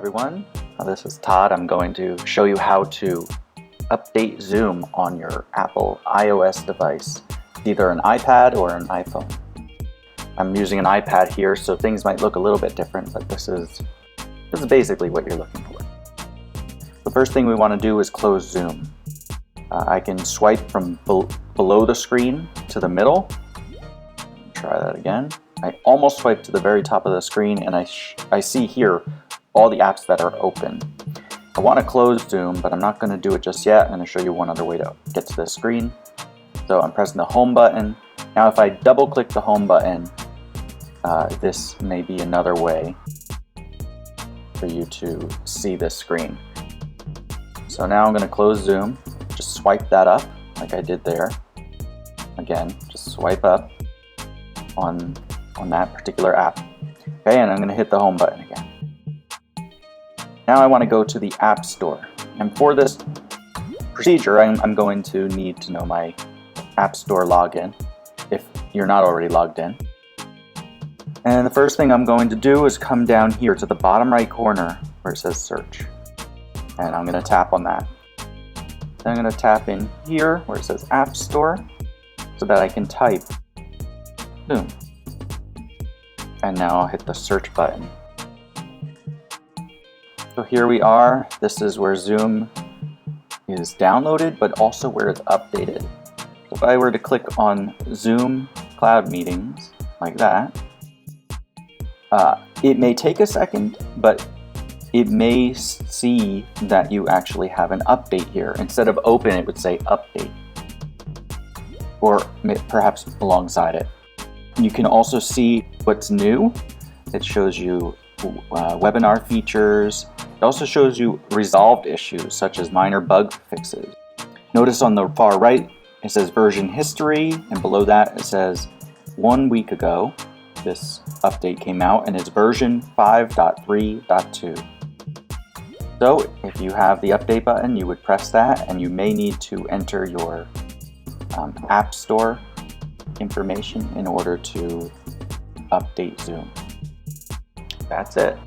everyone. This is Todd. I'm going to show you how to update Zoom on your Apple iOS device, either an iPad or an iPhone. I'm using an iPad here, so things might look a little bit different, but this is basically what you're looking for. The first thing we want to do is close Zoom. I can swipe from below the screen to the middle. Try that again. I almost swipe to the very top of the screen, and I see here all the apps that are open. I want to close Zoom, but I'm not going to do it just yet. I'm going to show you one other way to get to this screen. So I'm pressing the home button. Now if I double click the home button, this may be another way for you to see this screen. So now I'm going to close Zoom. Just swipe that up like I did there. Again, just swipe up on that particular app. Okay, and I'm going to hit the home button again. Now I want to go to the App Store. And for this procedure, I'm going to need to know my App Store login if you're not already logged in. And the first thing I'm going to do is come down here to the bottom right corner where it says Search. And I'm going to tap on that. Then I'm going to tap in here where it says App Store so that I can type Zoom. And now I'll hit the search button. So here we are. This is where Zoom is downloaded, but also where it's updated. So if I were to click on Zoom Cloud Meetings, like that, it may take a second, but it may see that you actually have an update here. Instead of open, it would say update, or perhaps alongside it. You can also see what's new. It shows you webinar features. It also shows you resolved issues such as minor bug fixes. Notice on the far right it says version history, and below that it says 1 week ago this update came out, and it's version 5.3.2. So if you have the update button, you would press that, and you may need to enter your App Store information in order to update Zoom. That's it.